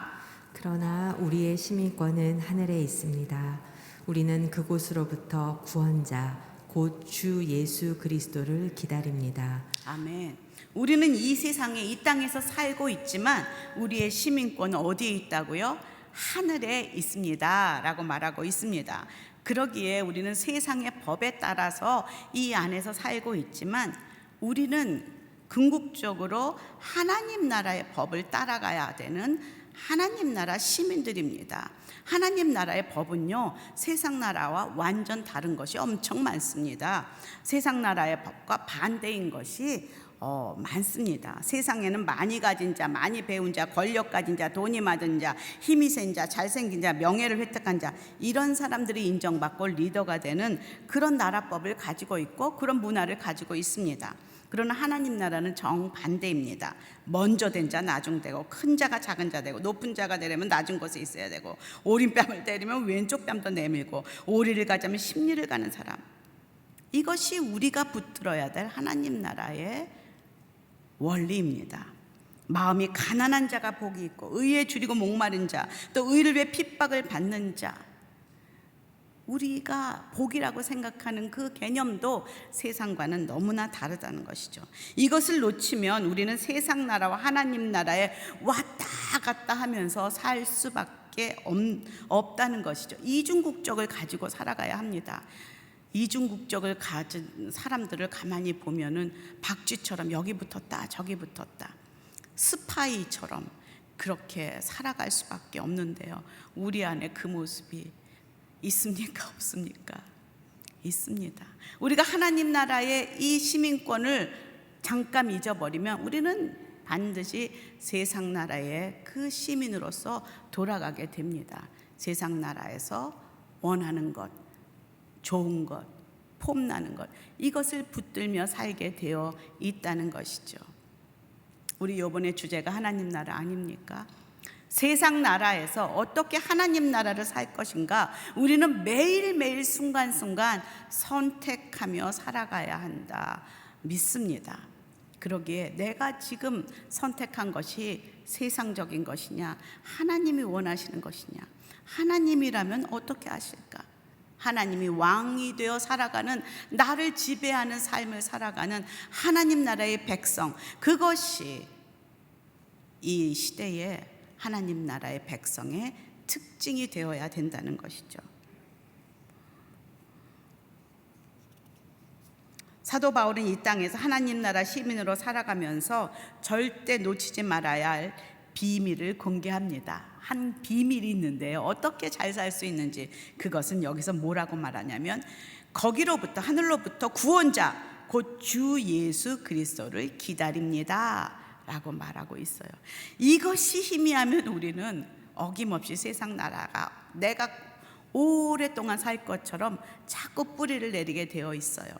그러나 우리의 시민권은 하늘에 있습니다. 우리는 그곳으로부터 구원자 곧 주 예수 그리스도를 기다립니다. 아멘. 우리는 이 세상에 이 땅에서 살고 있지만 우리의 시민권은 어디에 있다고요? 하늘에 있습니다 라고 말하고 있습니다. 그러기에 우리는 세상의 법에 따라서 이 안에서 살고 있지만 우리는 궁극적으로 하나님 나라의 법을 따라가야 되는 하나님 나라 시민들입니다. 하나님 나라의 법은요, 세상 나라와 완전 다른 것이 엄청 많습니다. 세상 나라의 법과 반대인 것이 많습니다. 세상에는 많이 가진 자, 많이 배운 자, 권력 가진 자, 돈이 많은 자, 힘이 센 자, 잘생긴 자, 명예를 획득한 자, 이런 사람들이 인정받고 리더가 되는 그런 나라법을 가지고 있고 그런 문화를 가지고 있습니다. 그러나 하나님 나라는 정반대입니다. 먼저 된 자 나중 되고, 큰 자가 작은 자 되고, 높은 자가 되려면 낮은 곳에 있어야 되고, 오른뺨을 때리면 왼쪽 뺨도 내밀고, 오리를 가자면 십리를 가는 사람. 이것이 우리가 붙들어야 될 하나님 나라의 원리입니다. 마음이 가난한 자가 복이 있고, 의에 줄이고 목마른 자, 또 의를 위해 핍박을 받는 자, 우리가 복이라고 생각하는 그 개념도 세상과는 너무나 다르다는 것이죠. 이것을 놓치면 우리는 세상 나라와 하나님 나라에 왔다 갔다 하면서 살 수밖에 없다는 것이죠. 이중국적을 가지고 살아가야 합니다. 이중국적을 가진 사람들을 가만히 보면은 박쥐처럼 여기 붙었다 저기 붙었다, 스파이처럼 그렇게 살아갈 수밖에 없는데요. 우리 안에 그 모습이 있습니까? 없습니까? 있습니다. 우리가 하나님 나라의 이 시민권을 잠깐 잊어버리면 우리는 반드시 세상 나라의 그 시민으로서 돌아가게 됩니다. 세상 나라에서 원하는 것, 좋은 것, 폼나는 것, 이것을 붙들며 살게 되어 있다는 것이죠. 우리 이번에 주제가 하나님 나라 아닙니까? 세상 나라에서 어떻게 하나님 나라를 살 것인가, 우리는 매일매일 순간순간 선택하며 살아가야 한다 믿습니다. 그러기에 내가 지금 선택한 것이 세상적인 것이냐, 하나님이 원하시는 것이냐, 하나님이라면 어떻게 하실까? 하나님이 왕이 되어 살아가는, 나를 지배하는 삶을 살아가는 하나님 나라의 백성, 그것이 이 시대에 하나님 나라의 백성의 특징이 되어야 된다는 것이죠. 사도 바울은 이 땅에서 하나님 나라 시민으로 살아가면서 절대 놓치지 말아야 할 비밀을 공개합니다. 한 비밀이 있는데요, 어떻게 잘 살 수 있는지, 그것은 여기서 뭐라고 말하냐면, 거기로부터, 하늘로부터 구원자 곧 주 예수 그리스도를 기다립니다 라고 말하고 있어요. 이것이 희미하면 우리는 어김없이 세상 나라가 내가 오랫동안 살 것처럼 자꾸 뿌리를 내리게 되어 있어요.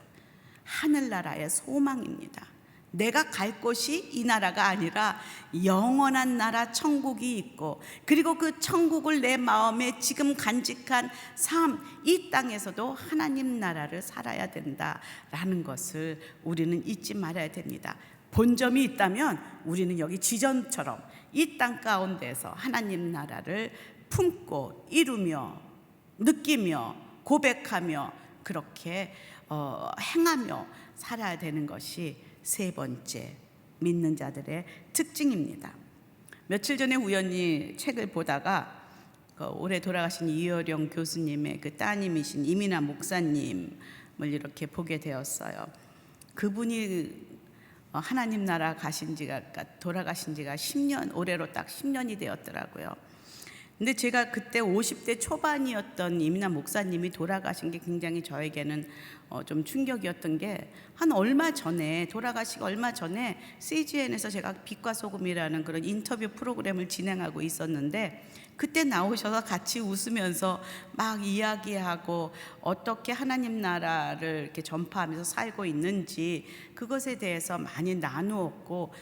하늘나라의 소망입니다. 내가 갈 곳이 이 나라가 아니라 영원한 나라 천국이 있고, 그리고 그 천국을 내 마음에 지금 간직한 삶, 이 땅에서도 하나님 나라를 살아야 된다라는 것을 우리는 잊지 말아야 됩니다. 본점이 있다면 우리는 여기 지전처럼 이 땅 가운데서 하나님 나라를 품고 이루며 느끼며 고백하며 그렇게 행하며 살아야 되는 것이 세 번째 믿는 자들의 특징입니다. 며칠 전에 우연히 책을 보다가 올해 돌아가신 이어령 교수님의 그 따님이신 이민아 목사님을 이렇게 보게 되었어요. 그분이 하나님 나라 돌아가신 지가 10년, 올해로 딱 10년이 되었더라고요. 근데 제가 그때 50대 초반이었던 이민아 목사님이 돌아가신 게 굉장히 저에게는 좀 충격이었던 게, 돌아가시고 얼마 전에 CGN에서 제가 빛과 소금이라는 그런 인터뷰 프로그램을 진행하고 있었는데, 그때 나오셔서 같이 웃으면서 막 이야기하고 어떻게 하나님 나라를 이렇게 전파하면서 살고 있는지 그것에 대해서 많이 나누었고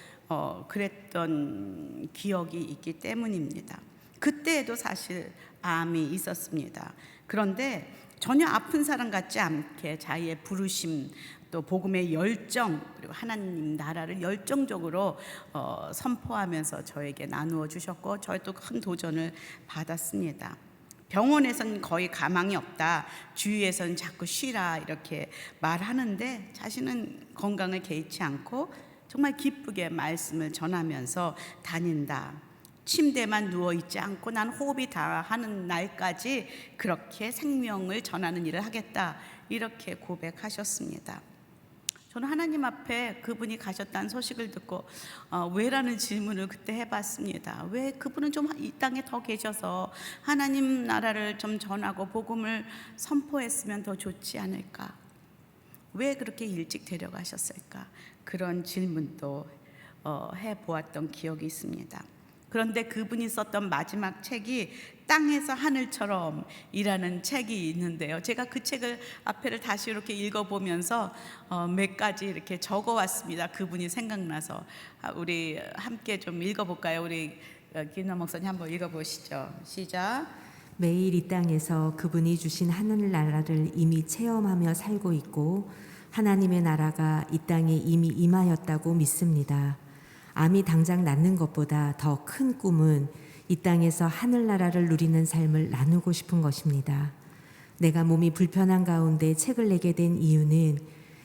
그랬던 기억이 있기 때문입니다. 그때에도 사실 암이 있었습니다. 그런데 전혀 아픈 사람 같지 않게 자기의 부르심, 또 복음의 열정, 그리고 하나님 나라를 열정적으로 선포하면서 저에게 나누어 주셨고, 저희도 큰 도전을 받았습니다. 병원에서는 거의 가망이 없다, 주위에서는 자꾸 쉬라 이렇게 말하는데 자신은 건강을 개의치 않고 정말 기쁘게 말씀을 전하면서 다닌다. 침대만 누워있지 않고 난 호흡이 다 하는 날까지 그렇게 생명을 전하는 일을 하겠다, 이렇게 고백하셨습니다. 저는 하나님 앞에 그분이 가셨다는 소식을 듣고 왜라는 질문을 그때 해봤습니다. 왜 그분은 좀 이 땅에 더 계셔서 하나님 나라를 좀 전하고 복음을 선포했으면 더 좋지 않을까? 왜 그렇게 일찍 데려가셨을까? 그런 질문도 해보았던 기억이 있습니다. 그런데 그분이 썼던 마지막 책이 땅에서 하늘처럼 이라는 책이 있는데요. 제가 그 책을 앞에를 다시 이렇게 읽어보면서 몇 가지 이렇게 적어왔습니다. 그분이 생각나서 우리 함께 좀 읽어볼까요? 우리 김나 목사님 한번 읽어보시죠. 시작. 매일 이 땅에서 그분이 주신 하늘나라를 이미 체험하며 살고 있고 하나님의 나라가 이 땅에 이미 임하였다고 믿습니다. 암이 당장 낫는 것보다 더 큰 꿈은 이 땅에서 하늘나라를 누리는 삶을 나누고 싶은 것입니다. 내가 몸이 불편한 가운데 책을 내게 된 이유는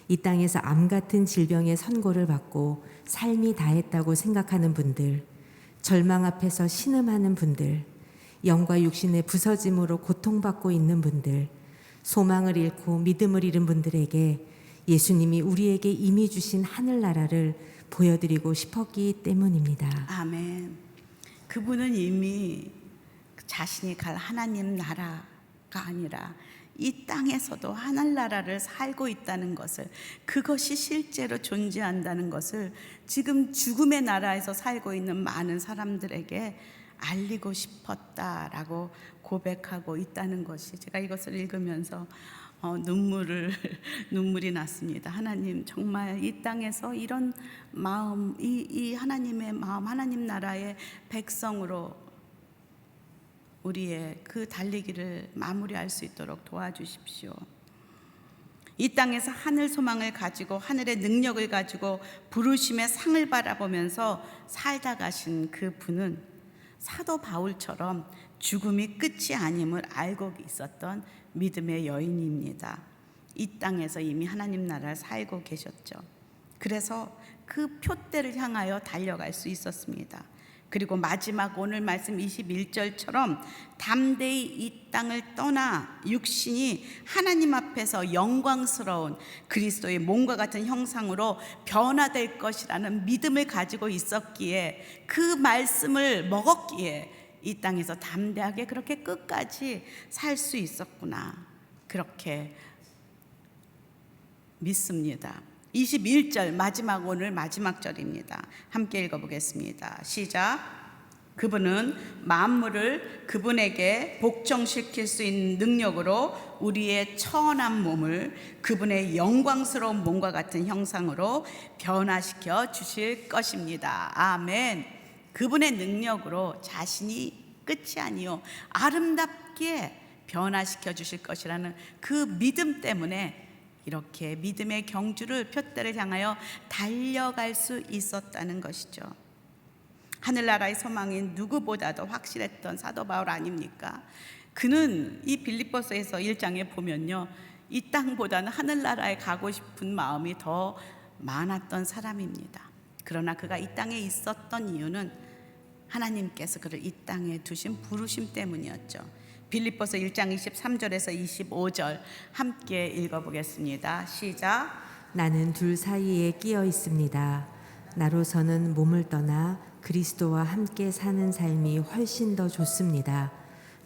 이 땅에서 암 같은 질병의 선고를 받고 삶이 다했다고 생각하는 분들, 절망 앞에서 신음하는 분들, 영과 육신의 부서짐으로 고통받고 있는 분들, 소망을 잃고 믿음을 잃은 분들에게 예수님이 우리에게 이미 주신 하늘나라를 보여드리고 싶었기 때문입니다. 아멘. 그분은 이미 자신이 갈 하나님 나라가 아니라 이 땅에서도 하늘나라를 살고 있다는 것을, 그것이 실제로 존재한다는 것을 지금 죽음의 나라에서 살고 있는 많은 사람들에게 알리고 싶었다라고 고백하고 있다는 것이, 제가 이것을 읽으면서 눈물이 났습니다. 하나님, 정말 이 땅에서 이런 마음, 이 하나님의 마음, 하나님 나라의 백성으로 우리의 그 달리기를 마무리할 수 있도록 도와주십시오. 이 땅에서 하늘 소망을 가지고 하늘의 능력을 가지고 부르심의 상을 바라보면서 살다 가신 그 분은 사도 바울처럼 죽음이 끝이 아님을 알고 있었던 믿음의 여인입니다. 이 땅에서 이미 하나님 나라를 살고 계셨죠. 그래서 그 표대를 향하여 달려갈 수 있었습니다. 그리고 마지막 오늘 말씀 21절처럼 담대히 이 땅을 떠나 육신이 하나님 앞에서 영광스러운 그리스도의 몸과 같은 형상으로 변화될 것이라는 믿음을 가지고 있었기에, 그 말씀을 먹었기에 이 땅에서 담대하게 그렇게 끝까지 살 수 있었구나, 그렇게 믿습니다. 21절 마지막, 오늘 마지막 절입니다. 함께 읽어보겠습니다. 시작. 그분은 만물을 그분에게 복종시킬 수 있는 능력으로 우리의 천한 몸을 그분의 영광스러운 몸과 같은 형상으로 변화시켜 주실 것입니다. 아멘. 그분의 능력으로 자신이 끝이 아니요 아름답게 변화시켜 주실 것이라는 그 믿음 때문에 이렇게 믿음의 경주를 표대를 향하여 달려갈 수 있었다는 것이죠. 하늘나라의 소망인 누구보다도 확실했던 사도 바울 아닙니까? 그는 이 빌립보서에서 1장에 보면요, 이 땅보다는 하늘나라에 가고 싶은 마음이 더 많았던 사람입니다. 그러나 그가 이 땅에 있었던 이유는 하나님께서 그를 이 땅에 두신 부르심 때문이었죠. 빌립보서 1장 23절에서 25절 함께 읽어보겠습니다. 시작. 나는 둘 사이에 끼어 있습니다. 나로서는 몸을 떠나 그리스도와 함께 사는 삶이 훨씬 더 좋습니다.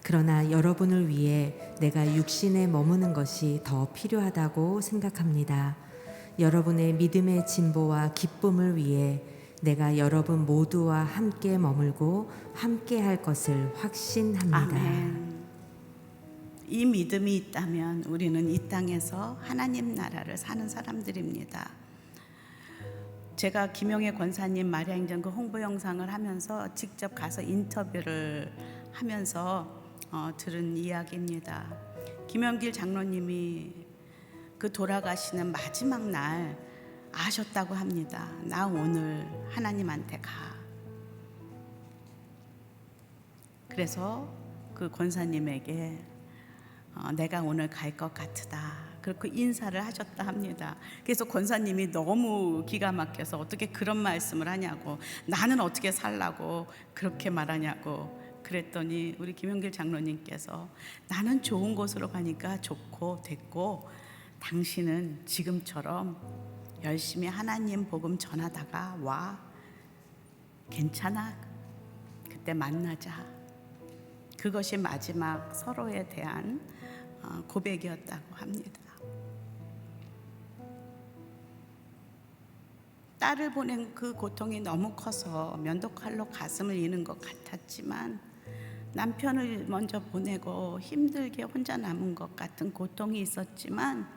그러나 여러분을 위해 내가 육신에 머무는 것이 더 필요하다고 생각합니다. 여러분의 믿음의 진보와 기쁨을 위해 내가 여러분 모두와 함께 머물고 함께 할 것을 확신합니다. 아멘. 이 믿음이 있다면 우리는 이 땅에서 하나님 나라를 사는 사람들입니다. 제가 김영애 권사님 마리아행전 그 홍보 영상을 하면서 직접 가서 인터뷰를 하면서 들은 이야기입니다. 김영길 장로님이 그 돌아가시는 마지막 날 아셨다고 합니다. 나 오늘 하나님한테 가. 그래서 그 권사님에게 내가 오늘 갈 것 같으다, 그렇게 인사를 하셨다 합니다. 그래서 권사님이 너무 기가 막혀서 어떻게 그런 말씀을 하냐고, 나는 어떻게 살라고 그렇게 말하냐고 그랬더니 우리 김영길 장로님께서 나는 좋은 곳으로 가니까 좋고 됐고, 당신은 지금처럼 열심히 하나님 복음 전하다가 와. 괜찮아. 그때 만나자. 그것이 마지막 서로에 대한 고백이었다고 합니다. 딸을 보낸 그 고통이 너무 커서 면도칼로 가슴을 이는 것 같았지만 남편을 먼저 보내고 힘들게 혼자 남은 것 같은 고통이 있었지만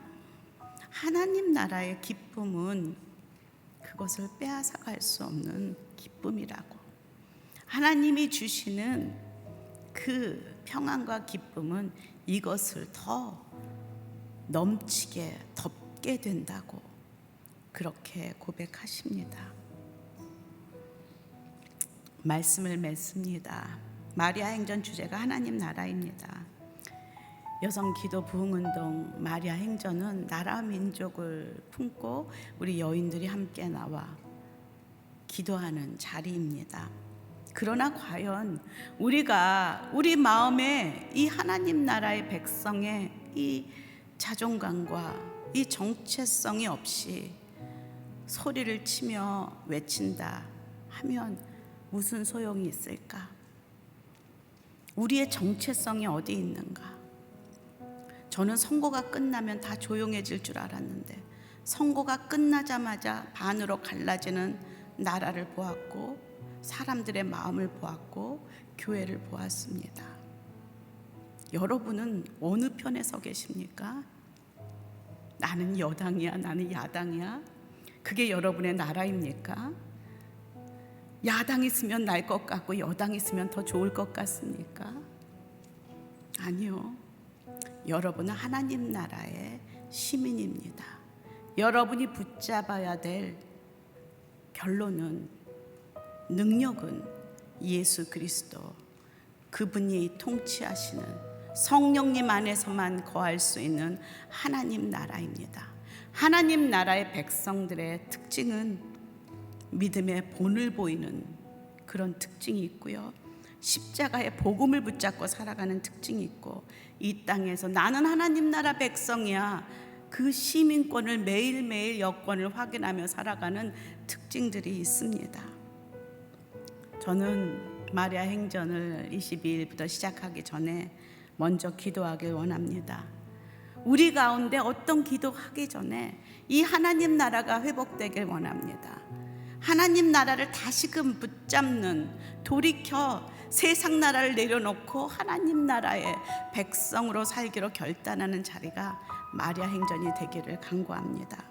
하나님 나라의 기쁨은 그것을 빼앗아갈 수 없는 기쁨이라고. 하나님이 주시는 그 평안과 기쁨은 이것을 더 넘치게 덮게 된다고 그렇게 고백하십니다. 말씀을 맺습니다. 마리아 행전 주제가 하나님 나라입니다. 여성 기도 부흥운동 마리아 행전은 나라 민족을 품고 우리 여인들이 함께 나와 기도하는 자리입니다. 그러나 과연 우리가 우리 마음에 이 하나님 나라의 백성의 이 자존감과 이 정체성이 없이 소리를 치며 외친다 하면 무슨 소용이 있을까? 우리의 정체성이 어디 있는가? 저는 선거가 끝나면 다 조용해질 줄 알았는데 선거가 끝나자마자 반으로 갈라지는 나라를 보았고 사람들의 마음을 보았고 교회를 보았습니다. 여러분은 어느 편에 서 계십니까? 나는 여당이야, 나는 야당이야? 그게 여러분의 나라입니까? 야당 있으면 날 것 같고 여당 있으면 더 좋을 것 같습니까? 아니요. 여러분은 하나님 나라의 시민입니다. 여러분이 붙잡아야 될 결론은, 능력은 예수 그리스도, 그분이 통치하시는 성령님 안에서만 거할 수 있는 하나님 나라입니다. 하나님 나라의 백성들의 특징은 믿음의 본을 보이는 그런 특징이 있고요, 십자가의 복음을 붙잡고 살아가는 특징이 있고, 이 땅에서 나는 하나님 나라 백성이야, 그 시민권을 매일매일 여권을 확인하며 살아가는 특징들이 있습니다. 저는 마리아 행전을 22일부터 시작하기 전에 먼저 기도하길 원합니다. 우리 가운데 어떤 기도하기 전에 이 하나님 나라가 회복되길 원합니다. 하나님 나라를 다시금 붙잡는, 돌이켜 세상 나라를 내려놓고 하나님 나라의 백성으로 살기로 결단하는 자리가 마리아 행전이 되기를 간구합니다.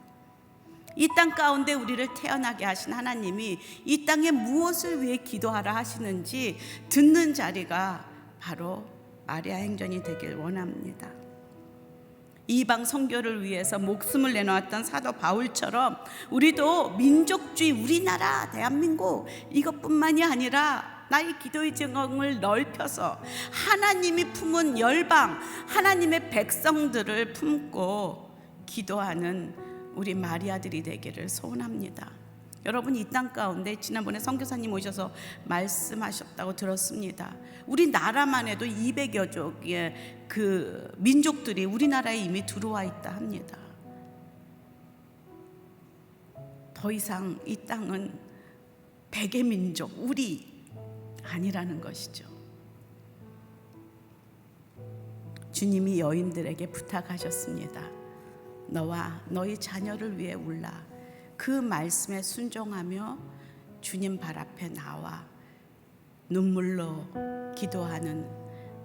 이 땅 가운데 우리를 태어나게 하신 하나님이 이 땅에 무엇을 위해 기도하라 하시는지 듣는 자리가 바로 마리아 행전이 되길 원합니다. 이방 선교를 위해서 목숨을 내놓았던 사도 바울처럼 우리도 민족주의, 우리나라 대한민국 이것뿐만이 아니라 나의 기도의 정을 넓혀서 하나님이 품은 열방, 하나님의 백성들을 품고 기도하는 우리 마리아들이 되기를 소원합니다. 여러분, 이 땅 가운데 지난번에 선교사님 오셔서 말씀하셨다고 들었습니다. 우리 나라만 해도 200여 종의 그 민족들이 우리나라에 이미 들어와 있다 합니다. 더 이상 이 땅은 백의 민족, 우리 아니라는 것이죠. 주님이 여인들에게 부탁하셨습니다. 너와 너희 자녀를 위해 울라. 그 말씀에 순종하며 주님 발 앞에 나와 눈물로 기도하는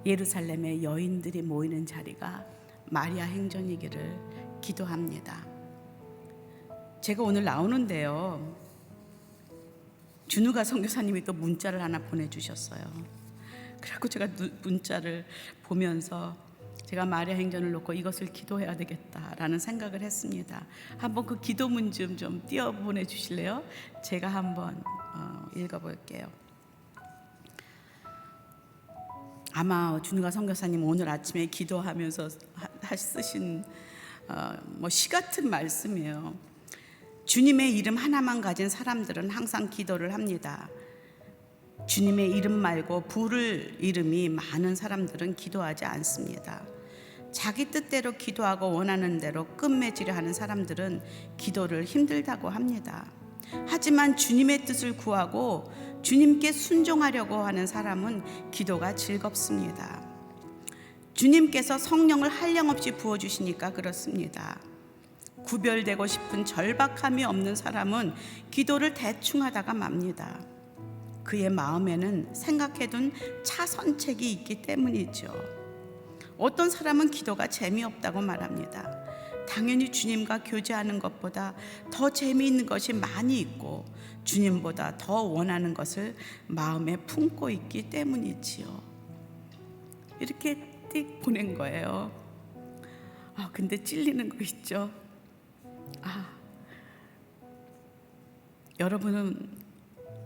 예루살렘의 여인들이 모이는 자리가 마리아 행전이기를 기도합니다. 제가 오늘 나오는데요, 준우가 선교사님이 또 문자를 하나 보내주셨어요. 그래서 제가 문자를 보면서 제가 마리아 행전을 놓고 이것을 기도해야 되겠다라는 생각을 했습니다. 한번 그 기도문 좀 띄워 보내주실래요? 제가 한번 읽어볼게요. 아마 준우가 선교사님 오늘 아침에 기도하면서 쓰신 시 같은 말씀이에요. 주님의 이름 하나만 가진 사람들은 항상 기도를 합니다. 주님의 이름 말고 부를 이름이 많은 사람들은 기도하지 않습니다. 자기 뜻대로 기도하고 원하는 대로 끝맺으려 하는 사람들은 기도를 힘들다고 합니다. 하지만 주님의 뜻을 구하고 주님께 순종하려고 하는 사람은 기도가 즐겁습니다. 주님께서 성령을 한량없이 부어주시니까 그렇습니다. 구별되고 싶은 절박함이 없는 사람은 기도를 대충 하다가 맙니다. 그의 마음에는 생각해둔 차선책이 있기 때문이죠. 어떤 사람은 기도가 재미없다고 말합니다. 당연히 주님과 교제하는 것보다 더 재미있는 것이 많이 있고 주님보다 더 원하는 것을 마음에 품고 있기 때문이지요. 이렇게 띡 보낸 거예요. 근데 찔리는 거 있죠. 여러분은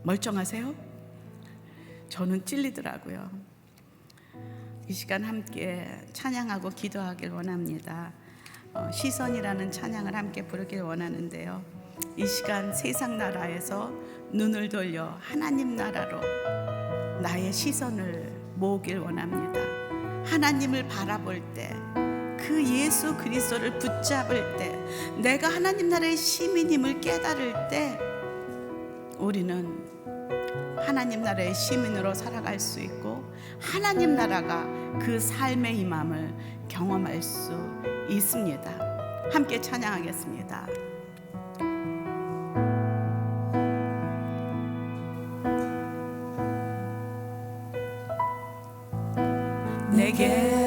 멀쩡하세요? 저는 찔리더라고요. 이 시간 함께 찬양하고 기도하길 원합니다. 시선이라는 찬양을 함께 부르길 원하는데요. 이 시간 세상 나라에서 눈을 돌려 하나님 나라로 나의 시선을 모으길 원합니다. 하나님을 바라볼 때, 그 예수 그리스도를 붙잡을 때, 내가 하나님 나라의 시민임을 깨달을 때 우리는 하나님 나라의 시민으로 살아갈 수 있고 하나님 나라가 그 삶의 임함을 경험할 수 있습니다. 함께 찬양하겠습니다. 내게